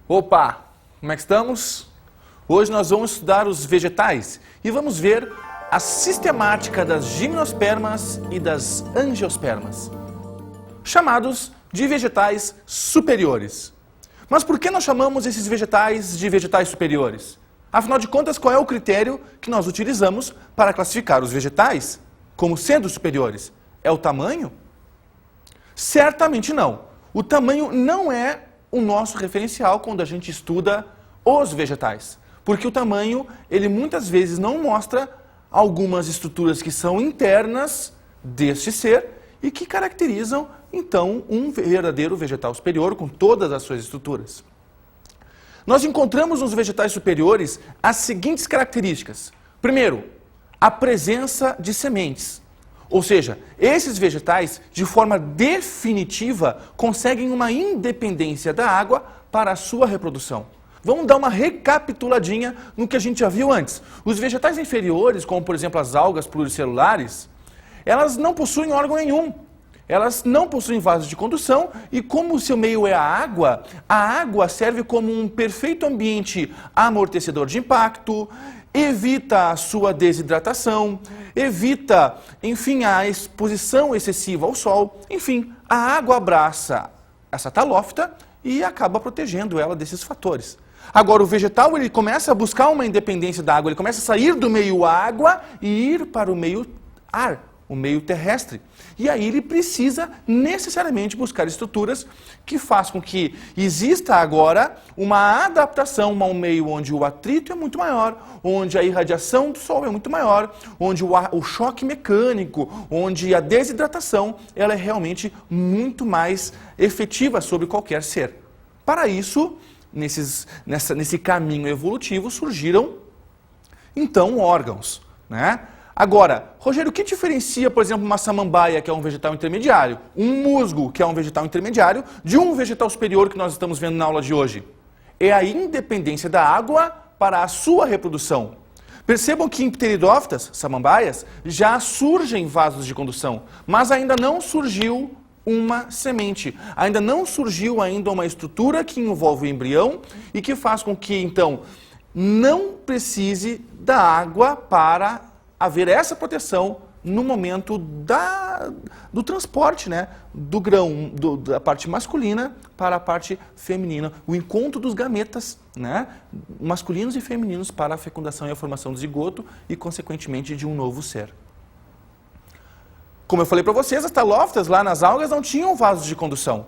Opa! Como é que estamos? Hoje nós vamos estudar os vegetais e vamos ver a sistemática das gimnospermas e das angiospermas, chamados de vegetais superiores. Mas por que nós chamamos esses vegetais de vegetais superiores? Afinal de contas, qual é o critério que nós utilizamos para classificar os vegetais como sendo superiores? É o tamanho? Certamente não. O tamanho não é o nosso referencial quando a gente estuda os vegetais. Porque o tamanho, ele muitas vezes não mostra algumas estruturas que são internas deste ser e que caracterizam, então, um verdadeiro vegetal superior com todas as suas estruturas. Nós encontramos nos vegetais superiores as seguintes características. Primeiro, a presença de sementes. Ou seja, esses vegetais, de forma definitiva, conseguem uma independência da água para a sua reprodução. Vamos dar uma recapituladinha no que a gente já viu antes. Os vegetais inferiores, como por exemplo as algas pluricelulares, elas não possuem órgão nenhum. Elas não possuem vasos de condução e como o seu meio é a água serve como um perfeito ambiente amortecedor de impacto, evita a sua desidratação, evita, enfim, a exposição excessiva ao sol. Enfim, a água abraça essa talófita e acaba protegendo ela desses fatores. Agora, o vegetal ele começa a buscar uma independência da água, ele começa a sair do meio água e ir para o meio ar, o meio terrestre. E aí ele precisa necessariamente buscar estruturas que façam com que exista agora uma adaptação a um meio onde o atrito é muito maior, onde a irradiação do sol é muito maior, onde o choque mecânico, onde a desidratação ela é realmente muito mais efetiva sobre qualquer ser. Para isso, nesse caminho evolutivo surgiram, então, órgãos, né? Agora, Rogério, o que diferencia, por exemplo, uma samambaia, que é um vegetal intermediário, um musgo, que é um vegetal intermediário, de um vegetal superior que nós estamos vendo na aula de hoje? É a independência da água para a sua reprodução. Percebam que em pteridófitas, samambaias, já surgem vasos de condução, mas ainda não surgiu uma semente. Ainda não surgiu uma estrutura que envolve o embrião e que faz com que, então, não precise da água para haver essa proteção no momento do transporte, né, do grão, da parte masculina para a parte feminina, o encontro dos gametas, né, masculinos e femininos para a fecundação e a formação do zigoto e, consequentemente, de um novo ser. Como eu falei para vocês, as talófitas lá nas algas não tinham vasos de condução.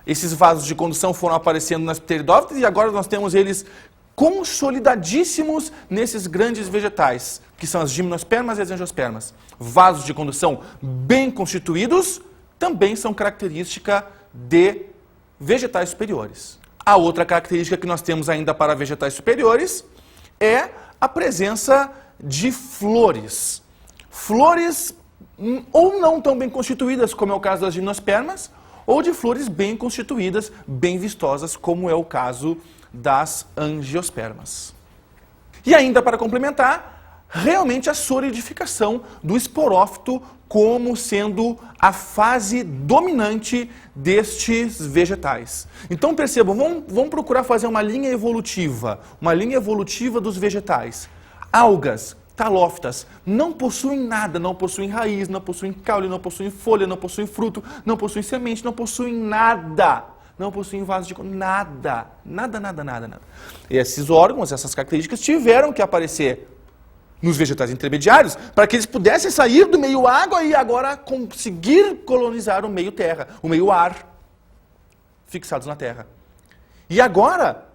Esses vasos de condução foram aparecendo nas pteridófitas e agora nós temos eles consolidadíssimos nesses grandes vegetais, que são as gimnospermas e as angiospermas. Vasos de condução bem constituídos também são característica de vegetais superiores. A outra característica que nós temos ainda para vegetais superiores é a presença de flores. Flores ou não tão bem constituídas, como é o caso das gimnospermas, ou de flores bem constituídas, bem vistosas, como é o caso das angiospermas. E ainda para complementar, realmente a solidificação do esporófito como sendo a fase dominante destes vegetais. Então percebam, vamos procurar fazer uma linha evolutiva dos vegetais. Algas, talófitas, não possuem nada, não possuem raiz, não possuem caule, não possuem folha, não possuem fruto, não possuem semente, não possuem nada. Não possuem vaso de nada. E esses órgãos, essas características tiveram que aparecer nos vegetais intermediários para que eles pudessem sair do meio água e agora conseguir colonizar o meio terra, o meio ar, fixados na terra. E agora,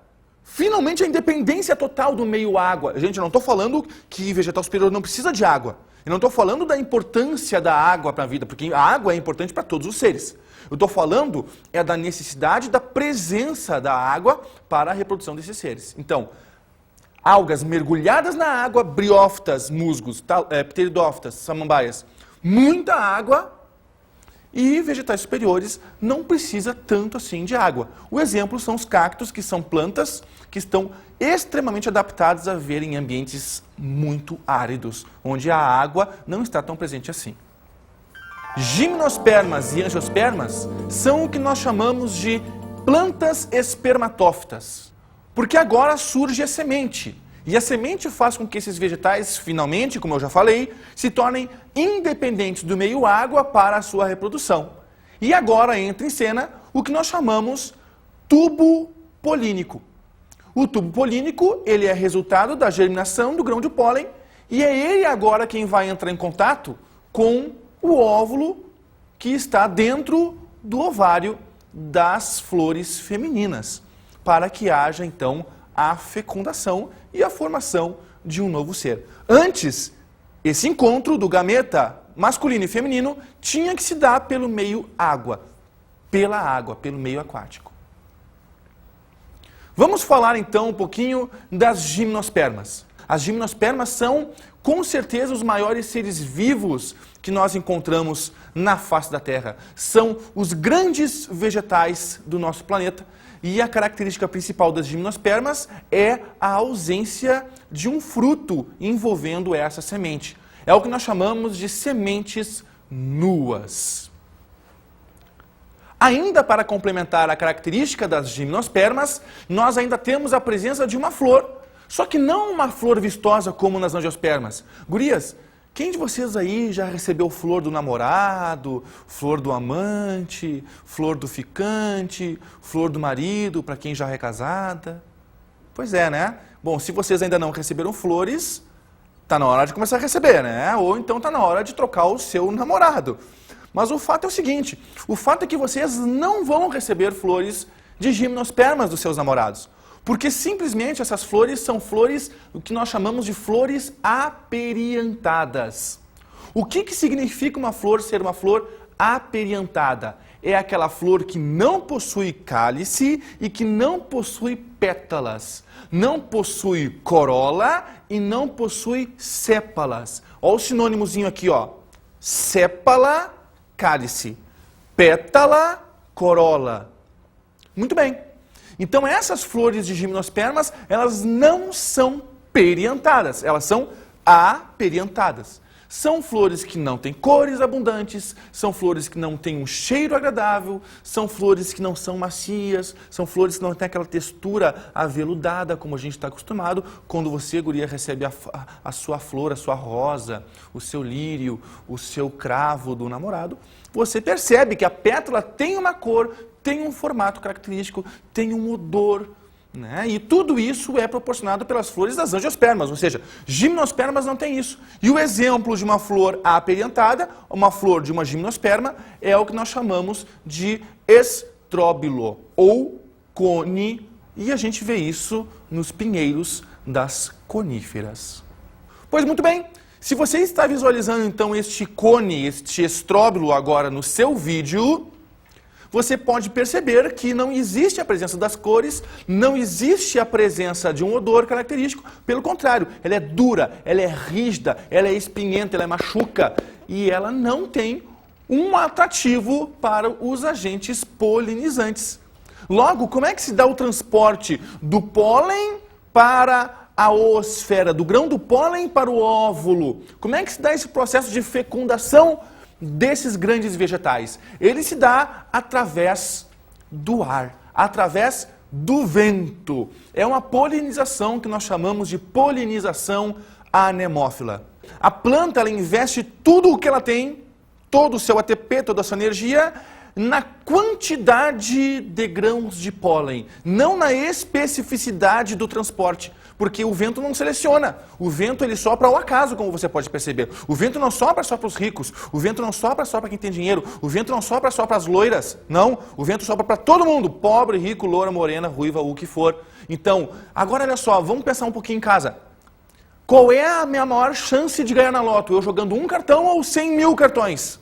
finalmente a independência total do meio água. Gente, eu não estou falando que vegetal superior não precisa de água. Eu não estou falando da importância da água para a vida, porque a água é importante para todos os seres. Eu estou falando da necessidade da presença da água para a reprodução desses seres. Então, algas mergulhadas na água, briófitas, musgos, pteridófitas, samambaias, muita água e vegetais superiores não precisa tanto assim de água. O exemplo são os cactos, que são plantas que estão extremamente adaptadas a viver em ambientes muito áridos, onde a água não está tão presente assim. Gimnospermas e angiospermas são o que nós chamamos de plantas espermatófitas, porque agora surge a semente. E a semente faz com que esses vegetais, finalmente, como eu já falei, se tornem independentes do meio água para a sua reprodução. E agora entra em cena o que nós chamamos tubo polínico. O tubo polínico, ele é resultado da germinação do grão de pólen e é ele agora quem vai entrar em contato com o óvulo que está dentro do ovário das flores femininas, para que haja então a fecundação e a formação de um novo ser. Antes, esse encontro do gameta masculino e feminino tinha que se dar pelo meio água, pelo meio aquático. Vamos falar então um pouquinho das gimnospermas. As gimnospermas são, com certeza, os maiores seres vivos que nós encontramos na face da Terra. São os grandes vegetais do nosso planeta. E a característica principal das gimnospermas é a ausência de um fruto envolvendo essa semente. É o que nós chamamos de sementes nuas. Ainda para complementar a característica das gimnospermas, nós ainda temos a presença de uma flor. Só que não uma flor vistosa como nas angiospermas. Gurias, quem de vocês aí já recebeu flor do namorado, flor do amante, flor do ficante, flor do marido, para quem já é casada? Pois é, né? Bom, se vocês ainda não receberam flores, tá na hora de começar a receber, né? Ou então tá na hora de trocar o seu namorado. Mas o fato é o seguinte, o fato é que vocês não vão receber flores de gimnospermas dos seus namorados. Porque simplesmente essas flores são flores, o que nós chamamos de flores aperiantadas. O que significa uma flor ser uma flor aperiantada? É aquela flor que não possui cálice e que não possui pétalas. Não possui corola e não possui sépalas. Olha o sinônimozinho aqui, ó. Sépala, cálice. Pétala, corola. Muito bem. Então essas flores de gimnospermas, elas não são periantadas, elas são aperiantadas. São flores que não têm cores abundantes, são flores que não têm um cheiro agradável, são flores que não são macias, são flores que não têm aquela textura aveludada, como a gente está acostumado, quando você, guria, recebe a sua flor, a sua rosa, o seu lírio, o seu cravo do namorado, você percebe que a pétala tem uma cor, tem um formato característico, tem um odor, né? E tudo isso é proporcionado pelas flores das angiospermas, ou seja, gimnospermas não tem isso. E o exemplo de uma flor aperiantada, uma flor de uma gimnosperma, é o que nós chamamos de estróbilo ou cone, e a gente vê isso nos pinheiros das coníferas. Pois muito bem, se você está visualizando então este cone, este estróbilo agora no seu vídeo, você pode perceber que não existe a presença das cores, não existe a presença de um odor característico. Pelo contrário, ela é dura, ela é rígida, ela é espinhenta, ela é machuca. E ela não tem um atrativo para os agentes polinizantes. Logo, como é que se dá o transporte do pólen para a oosfera, do grão do pólen para o óvulo? Como é que se dá esse processo de fecundação desses grandes vegetais? Ele se dá através do ar, através do vento. É uma polinização que nós chamamos de polinização anemófila. A planta, ela investe tudo o que ela tem, todo o seu ATP, toda a sua energia, na quantidade de grãos de pólen, não na especificidade do transporte. Porque o vento não seleciona. O vento ele sopra ao acaso, como você pode perceber. O vento não sopra só para os ricos. O vento não sopra só para quem tem dinheiro. O vento não sopra só para as loiras. Não. O vento sopra para todo mundo. Pobre, rico, loura, morena, ruiva, o que for. Então, agora olha só, vamos pensar um pouquinho em casa. Qual é a minha maior chance de ganhar na loto? Eu jogando um cartão ou 100 mil cartões?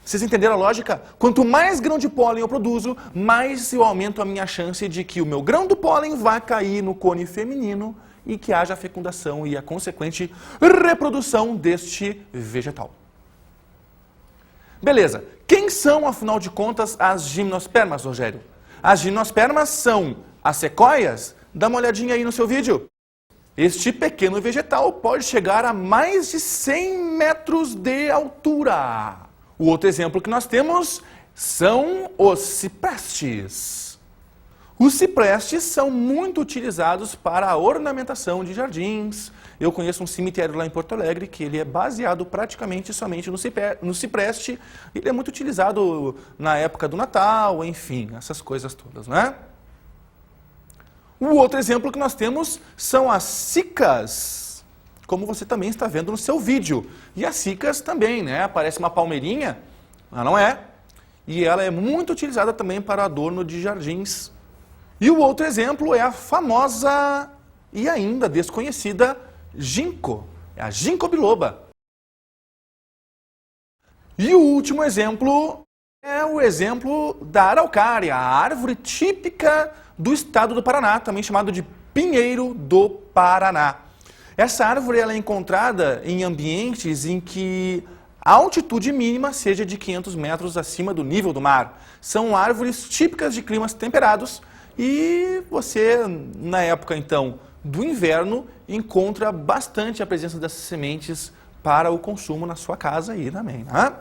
Vocês entenderam a lógica? Quanto mais grão de pólen eu produzo, mais eu aumento a minha chance de que o meu grão do pólen vá cair no cone feminino e que haja a fecundação e a consequente reprodução deste vegetal. Beleza. Quem são, afinal de contas, as gimnospermas, Rogério? as gimnospermas são as sequoias? Dá uma olhadinha aí no seu vídeo. Este pequeno vegetal pode chegar a mais de 100 metros de altura. O outro exemplo que nós temos são os ciprestes. Os ciprestes são muito utilizados para a ornamentação de jardins. Eu conheço um cemitério lá em Porto Alegre que ele é baseado praticamente somente no cipreste. Ele é muito utilizado na época do Natal, enfim, essas coisas todas, né? O outro exemplo que nós temos são as cicas, como você também está vendo no seu vídeo. E as cicas também, né? Parece uma palmeirinha, mas não é. E ela é muito utilizada também para adorno de jardins. E o outro exemplo é a famosa e ainda desconhecida ginkgo, é a ginkgo biloba. E o último exemplo é o exemplo da araucária, a árvore típica do estado do Paraná, também chamado de pinheiro do Paraná. Essa árvore ela é encontrada em ambientes em que a altitude mínima seja de 500 metros acima do nível do mar. São árvores típicas de climas temperados e você, na época então do inverno, encontra bastante a presença dessas sementes para o consumo na sua casa aí também, né?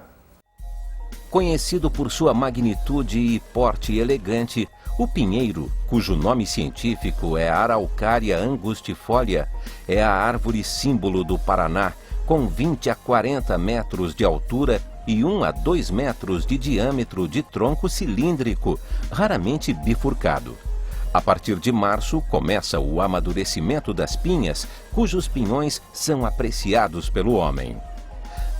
Conhecido por sua magnitude e porte elegante, o pinheiro, cujo nome científico é Araucária angustifolia, é a árvore símbolo do Paraná, com 20 a 40 metros de altura e 1 a 2 metros de diâmetro de tronco cilíndrico, raramente bifurcado. A partir de março começa o amadurecimento das pinhas, cujos pinhões são apreciados pelo homem.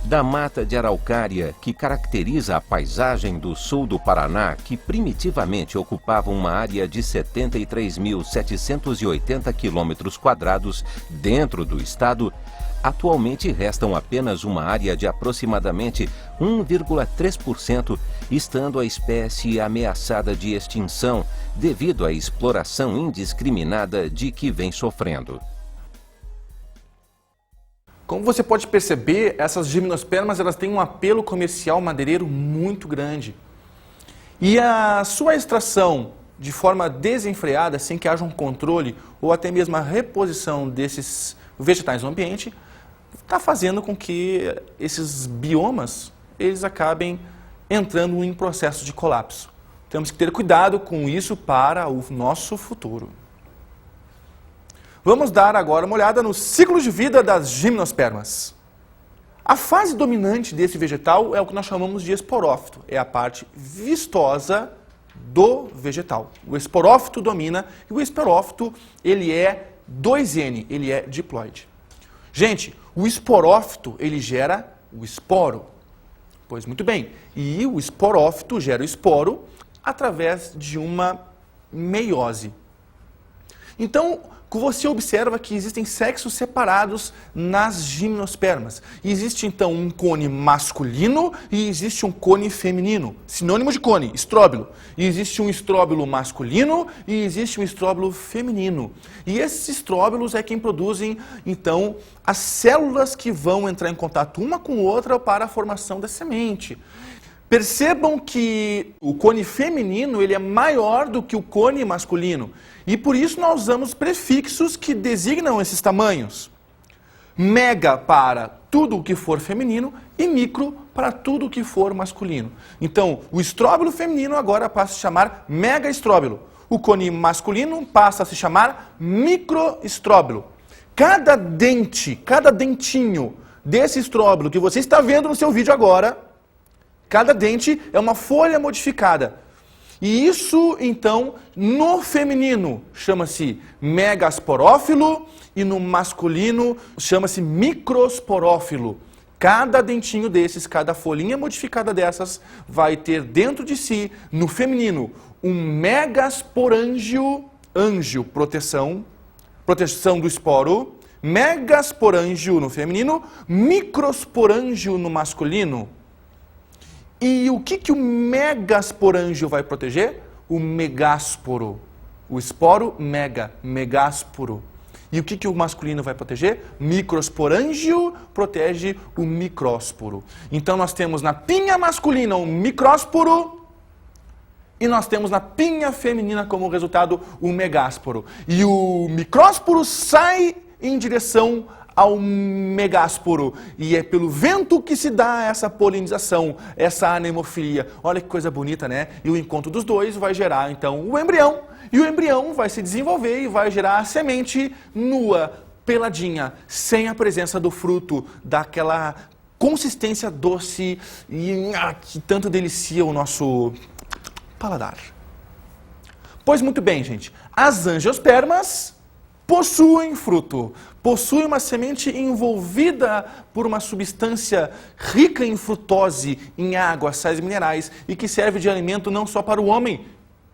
Da mata de araucária, que caracteriza a paisagem do sul do Paraná, que primitivamente ocupava uma área de 73.780 km² dentro do estado, atualmente restam apenas uma área de aproximadamente 1,3%, estando a espécie ameaçada de extinção devido à exploração indiscriminada de que vem sofrendo. Como você pode perceber, essas gimnospermas elas têm um apelo comercial madeireiro muito grande. E a sua extração de forma desenfreada, sem que haja um controle ou até mesmo a reposição desses vegetais no ambiente, está fazendo com que esses biomas eles acabem entrando em processo de colapso. Temos que ter cuidado com isso para o nosso futuro. Vamos dar agora uma olhada no ciclo de vida das gimnospermas. A fase dominante desse vegetal é o que nós chamamos de esporófito, é a parte vistosa do vegetal. O esporófito domina e o esporófito ele é 2N, ele é diploide. Gente, o esporófito ele gera o esporo. Pois muito bem, e o esporófito gera o esporo através de uma meiose. Então, você observa que existem sexos separados nas gimnospermas. Existe então um cone masculino e existe um cone feminino. Sinônimo de cone, estróbilo. E existe um estróbilo masculino e existe um estróbilo feminino. E esses estróbilos é quem produzem então as células que vão entrar em contato uma com outra para a formação da semente. Percebam que o cone feminino ele é maior do que o cone masculino. E por isso nós usamos prefixos que designam esses tamanhos. Mega para tudo o que for feminino e micro para tudo o que for masculino. Então, o estróbilo feminino agora passa a se chamar megaestróbilo. O cone masculino passa a se chamar microestróbilo. Cada dente, cada dentinho desse estróbilo que você está vendo no seu vídeo agora, cada dente é uma folha modificada. E isso, então, no feminino chama-se megasporófilo e no masculino chama-se microsporófilo. Cada dentinho desses, cada folhinha modificada dessas vai ter dentro de si, no feminino, um megasporângio, proteção do esporo, megasporângio no feminino, microsporângio no masculino. E o que o megasporângio vai proteger? O megásporo. O esporo megásporo. E o que o masculino vai proteger? Microsporângio protege o micrósporo. Então nós temos na pinha masculina um micrósporo E nós temos na pinha feminina como resultado o megásporo. E o micrósporo sai em direção ao megásporo. E é pelo vento que se dá essa polinização, essa anemofilia. Olha que coisa bonita, né? E o encontro dos dois vai gerar, então, o embrião. E o embrião vai se desenvolver e vai gerar a semente nua, peladinha, sem a presença do fruto, daquela consistência doce e que tanto delicia o nosso paladar. Pois muito bem, gente. As angiospermas possuem fruto, possuem uma semente envolvida por uma substância rica em frutose, em água, sais minerais e que serve de alimento não só para o homem,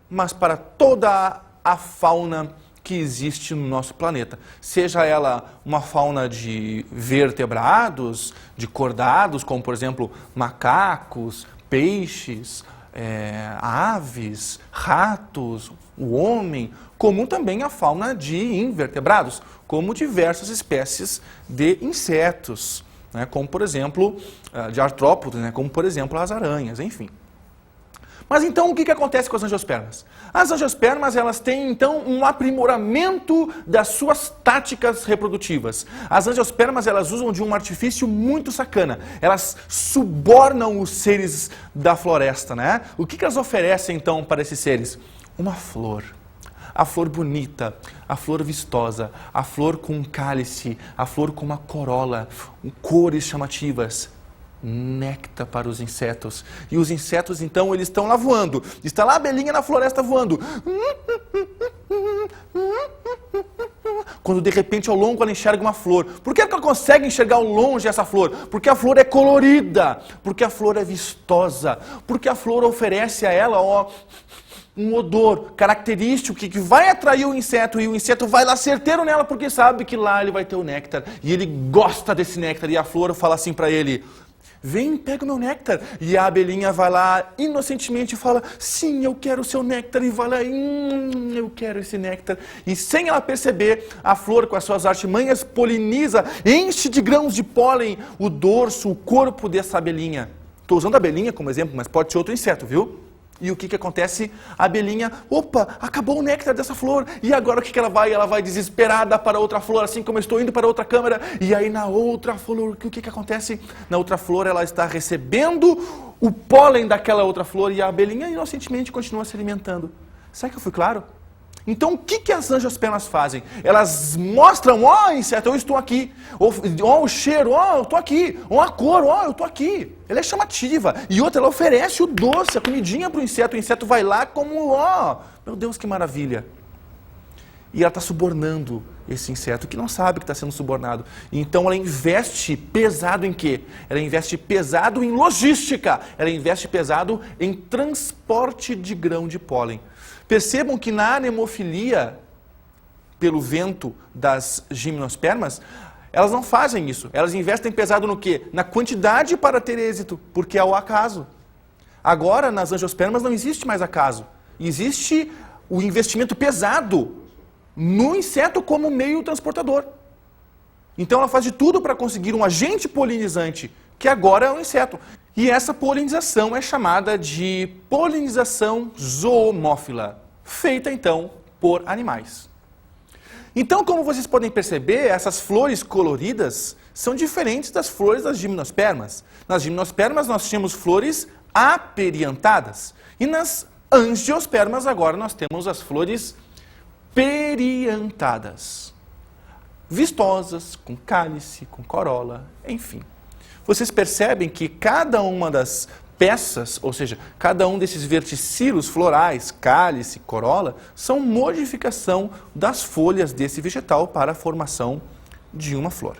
mas para toda a fauna que existe no nosso planeta. Seja ela uma fauna de vertebrados, de cordados, como por exemplo macacos, peixes, aves, ratos, o homem, como também a fauna de invertebrados, como diversas espécies de insetos, né, como por exemplo, de artrópodes, né, como por exemplo as aranhas, enfim. Mas então o que acontece com as angiospermas? As angiospermas elas têm então um aprimoramento das suas táticas reprodutivas. As angiospermas elas usam de um artifício muito sacana. Elas subornam os seres da floresta, né? O que elas oferecem então para esses seres? Uma flor. A flor bonita, a flor vistosa, a flor com um cálice, a flor com uma corola, cores chamativas. Néctar para os insetos. E os insetos, então, eles estão lá voando. Está lá a abelhinha na floresta voando. Quando, de repente, ao longe ela enxerga uma flor. Por que ela consegue enxergar ao longe essa flor? Porque a flor é colorida. Porque a flor é vistosa. Porque a flor oferece a ela, um odor característico que vai atrair o inseto, e o inseto vai lá certeiro nela porque sabe que lá ele vai ter o néctar. E ele gosta desse néctar. E a flor fala assim para ele: vem, pega o meu néctar. E a abelhinha vai lá inocentemente e fala: sim, eu quero o seu néctar. E vai lá, eu quero esse néctar. E sem ela perceber, a flor com as suas artimanhas poliniza, enche de grãos de pólen o dorso, o corpo dessa abelhinha. Estou usando a abelhinha como exemplo, mas pode ser outro inseto, viu? E o que acontece? A abelhinha, opa, acabou o néctar dessa flor. E agora o que ela vai? Ela vai desesperada para outra flor, assim como eu estou indo para outra câmara. E aí na outra flor, o que acontece? Na outra flor ela está recebendo o pólen daquela outra flor e a abelhinha inocentemente continua se alimentando. Será que eu fui claro? Então o que as angiospermas fazem? Elas mostram, inseto, eu estou aqui. O cheiro, eu estou aqui. A cor, eu estou aqui. Ela é chamativa. E outra, ela oferece o doce, a comidinha para o inseto vai lá como, meu Deus, que maravilha. E ela está subornando esse inseto, que não sabe que está sendo subornado. Então ela investe pesado em quê? Ela investe pesado em logística. Ela investe pesado em transporte de grão de pólen. Percebam que na anemofilia, pelo vento das gimnospermas, elas não fazem isso. Elas investem pesado no quê? Na quantidade para ter êxito, porque é o acaso. Agora, nas angiospermas não existe mais acaso. Existe o investimento pesado no inseto como meio transportador. Então ela faz de tudo para conseguir um agente polinizante, que agora é um inseto. E essa polinização é chamada de polinização zoomófila, feita então por animais. Então, como vocês podem perceber, essas flores coloridas são diferentes das flores das gimnospermas. Nas gimnospermas nós tínhamos flores aperiantadas. E nas angiospermas agora nós temos as flores periantadas. Vistosas, com cálice, com corola, enfim. Vocês percebem que cada uma das peças, ou seja, cada um desses verticilos florais, cálice, corola, são modificação das folhas desse vegetal para a formação de uma flor.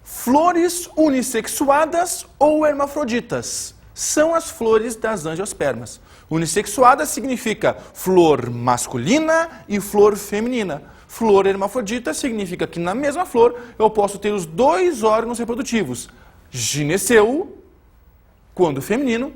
Flores unissexuadas ou hermafroditas são as flores das angiospermas. Unissexuada significa flor masculina e flor feminina. Flor hermafrodita significa que na mesma flor eu posso ter os dois órgãos reprodutivos. Gineceu, quando feminino,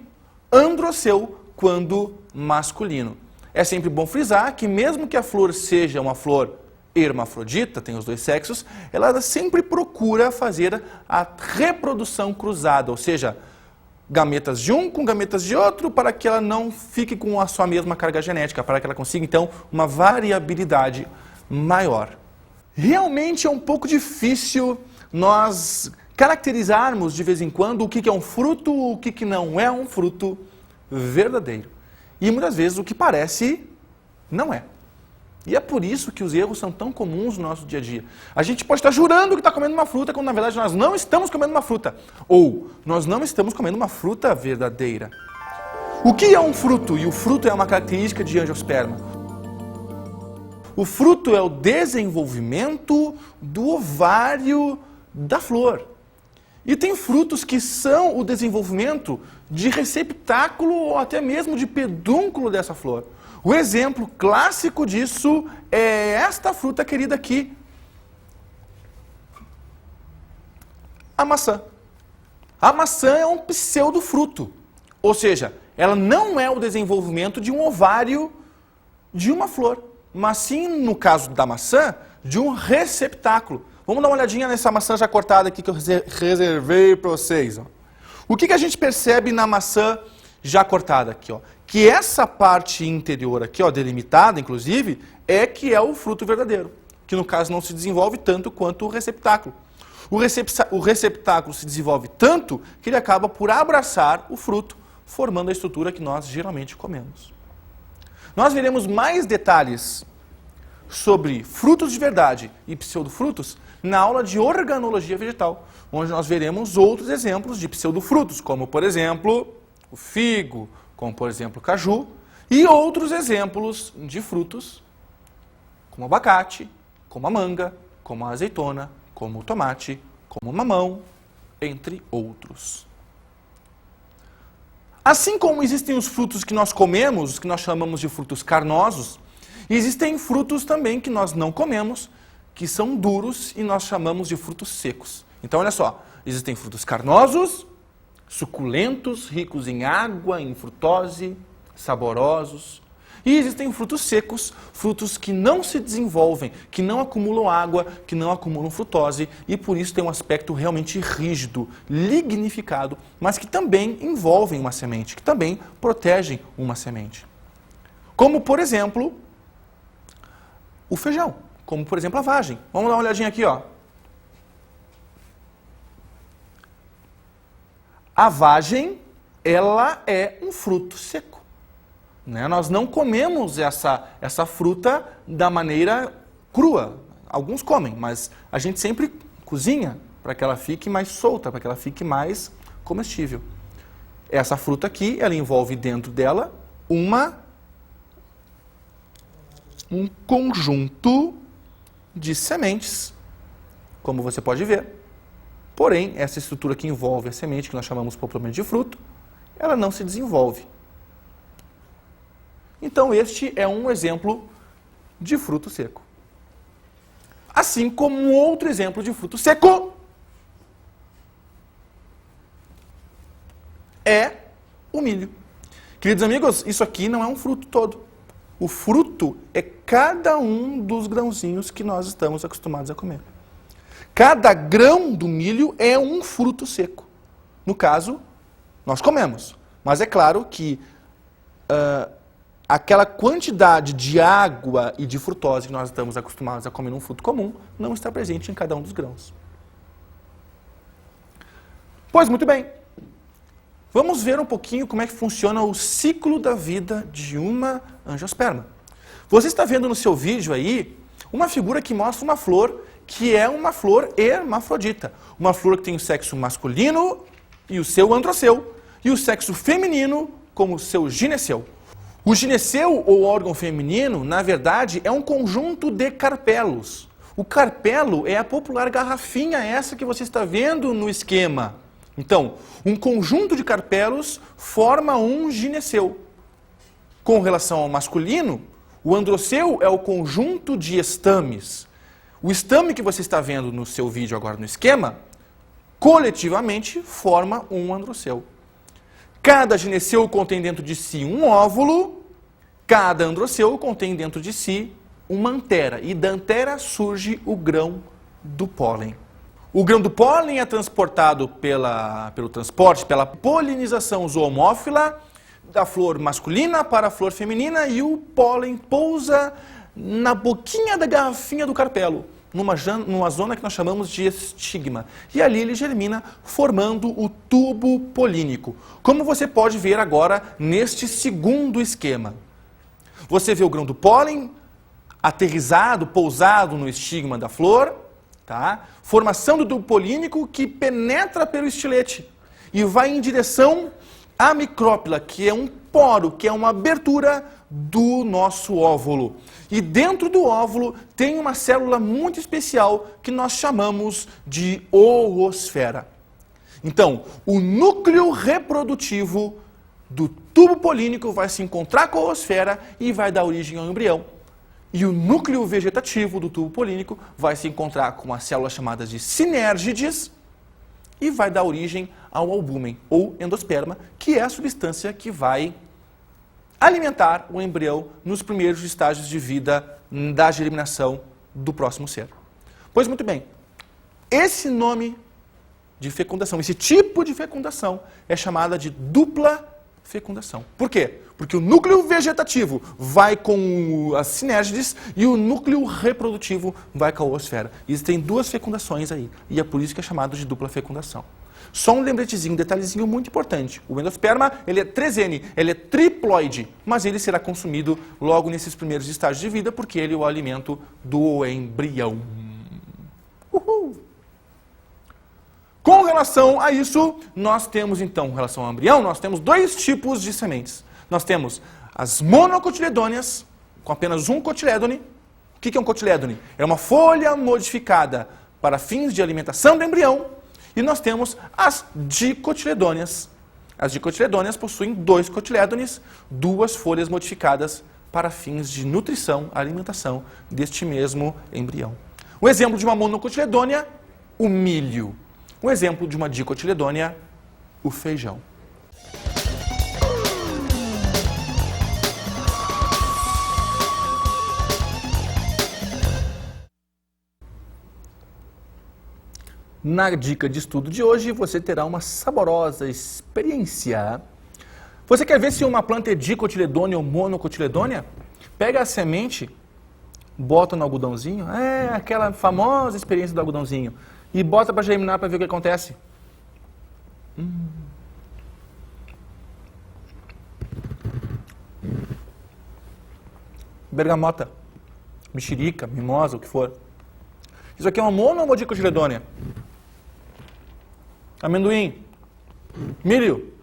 androceu, quando masculino. É sempre bom frisar que mesmo que a flor seja uma flor hermafrodita, tem os dois sexos, ela sempre procura fazer a reprodução cruzada, ou seja, gametas de um com gametas de outro para que ela não fique com a sua mesma carga genética, para que ela consiga, então, uma variabilidade maior. Realmente é um pouco difícil nós caracterizarmos de vez em quando o que é um fruto, o que não é um fruto verdadeiro. E muitas vezes o que parece não é. E é por isso que os erros são tão comuns no nosso dia a dia. A gente pode estar jurando que está comendo uma fruta, quando na verdade nós não estamos comendo uma fruta. Ou nós não estamos comendo uma fruta verdadeira. O que é um fruto? E o fruto é uma característica de angiosperma. O fruto é o desenvolvimento do ovário da flor. E tem frutos que são o desenvolvimento de receptáculo ou até mesmo de pedúnculo dessa flor. O exemplo clássico disso é esta fruta querida aqui. A maçã. A maçã é um pseudofruto. Ou seja, ela não é o desenvolvimento de um ovário de uma flor, mas sim, no caso da maçã, de um receptáculo. Vamos dar uma olhadinha nessa maçã já cortada aqui que eu reservei para vocês. Ó. O que a gente percebe na maçã já cortada aqui? Ó? Que essa parte interior aqui, ó, delimitada inclusive, é que é o fruto verdadeiro. Que no caso não se desenvolve tanto quanto o receptáculo. O receptáculo se desenvolve tanto que ele acaba por abraçar o fruto, formando a estrutura que nós geralmente comemos. Nós veremos mais detalhes sobre frutos de verdade e pseudofrutos na aula de organologia vegetal, onde nós veremos outros exemplos de pseudofrutos, como por exemplo o figo, como por exemplo o caju, e outros exemplos de frutos, como o abacate, como a manga, como a azeitona, como o tomate, como o mamão, entre outros. Assim como existem os frutos que nós comemos, os que nós chamamos de frutos carnosos, existem frutos também que nós não comemos, que são duros e nós chamamos de frutos secos. Então, olha só, existem frutos carnosos, suculentos, ricos em água, em frutose, saborosos. E existem frutos secos, frutos que não se desenvolvem, que não acumulam água, que não acumulam frutose e por isso tem um aspecto realmente rígido, lignificado, mas que também envolvem uma semente, que também protegem uma semente. Como, por exemplo, o feijão, como, por exemplo, a vagem. Vamos dar uma olhadinha aqui, ó. A vagem, ela é um fruto seco. Né? Nós não comemos essa fruta da maneira crua. Alguns comem, mas a gente sempre cozinha para que ela fique mais solta, para que ela fique mais comestível. Essa fruta aqui, ela envolve dentro dela um conjunto de sementes, como você pode ver. Porém, essa estrutura que envolve a semente, que nós chamamos popularmente de fruto, ela não se desenvolve. Então, este é um exemplo de fruto seco. Assim como um outro exemplo de fruto seco é o milho. Queridos amigos, isso aqui não é um fruto todo. O fruto é cada um dos grãozinhos que nós estamos acostumados a comer. Cada grão do milho é um fruto seco. No caso, nós comemos. Mas é claro que aquela quantidade de água e de frutose que nós estamos acostumados a comer num fruto comum não está presente em cada um dos grãos. Pois muito bem. Vamos ver um pouquinho como é que funciona o ciclo da vida de uma angiosperma. Você está vendo no seu vídeo aí uma figura que mostra uma flor que é uma flor hermafrodita. Uma flor que tem o sexo masculino e o seu androceu, e o sexo feminino como o seu gineceu. O gineceu, ou órgão feminino, na verdade, é um conjunto de carpelos. O carpelo é a popular garrafinha essa que você está vendo no esquema. Então, um conjunto de carpelos forma um gineceu. Com relação ao masculino, o androceu é o conjunto de estames. O estame que você está vendo no seu vídeo agora no esquema, coletivamente forma um androceu. Cada gineceu contém dentro de si um óvulo, cada androceu contém dentro de si uma antera. E da antera surge o grão do pólen. O grão do pólen é transportado pelo transporte, pela polinização zoomófila da flor masculina para a flor feminina e o pólen pousa na boquinha da garrafinha do carpelo, numa zona que nós chamamos de estigma. E ali ele germina, formando o tubo polínico. Como você pode ver agora neste segundo esquema. Você vê o grão do pólen aterrissado, pousado no estigma da flor, tá? Formação do tubo polínico que penetra pelo estilete e vai em direção à micrópila, que é um poro, que é uma abertura do nosso óvulo. E dentro do óvulo tem uma célula muito especial que nós chamamos de oosfera. Então, o núcleo reprodutivo do tubo polínico vai se encontrar com a oosfera e vai dar origem ao embrião. E o núcleo vegetativo do tubo polínico vai se encontrar com as células chamadas de sinérgides e vai dar origem ao albúmen, ou endosperma, que é a substância que vai alimentar o embrião nos primeiros estágios de vida da germinação do próximo ser. Pois muito bem, esse nome de fecundação, esse tipo de fecundação é chamada de dupla fecundação. Por quê? Porque o núcleo vegetativo vai com as sinérgides e o núcleo reprodutivo vai com a oosfera. Existem duas fecundações aí, e é por isso que é chamado de dupla fecundação. Só um lembretezinho, um detalhezinho muito importante. O endosperma, ele é 3N, ele é triploide, mas ele será consumido logo nesses primeiros estágios de vida, porque ele é o alimento do embrião. Uhul! Com relação a isso, nós temos então, em relação ao embrião, nós temos dois tipos de sementes. Nós temos as monocotiledôneas, com apenas um cotilédone. O que é um cotilédone? É uma folha modificada para fins de alimentação do embrião. E nós temos as dicotiledôneas. As dicotiledôneas possuem dois cotilédones, duas folhas modificadas para fins de nutrição, alimentação deste mesmo embrião. Um exemplo de uma monocotiledônea, o milho. Um exemplo de uma dicotiledônea, o feijão. Na dica de estudo de hoje, você terá uma saborosa experiência. Você quer ver se uma planta é dicotiledônea ou monocotiledônea? Pega a semente, bota no algodãozinho, aquela famosa experiência do algodãozinho, e bota para germinar para ver o que acontece. Bergamota, mexerica, mimosa, o que for. Isso aqui é uma mono ou dicotiledônea? Amendoim, milho,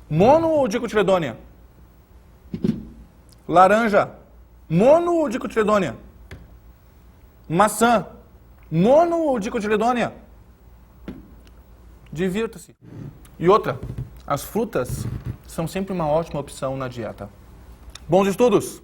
mono ou dicotiledônea? Laranja, mono ou dicotiledônea? Maçã, mono ou dicotiledônea? Divirta-se. E outra, as frutas são sempre uma ótima opção na dieta. Bons estudos!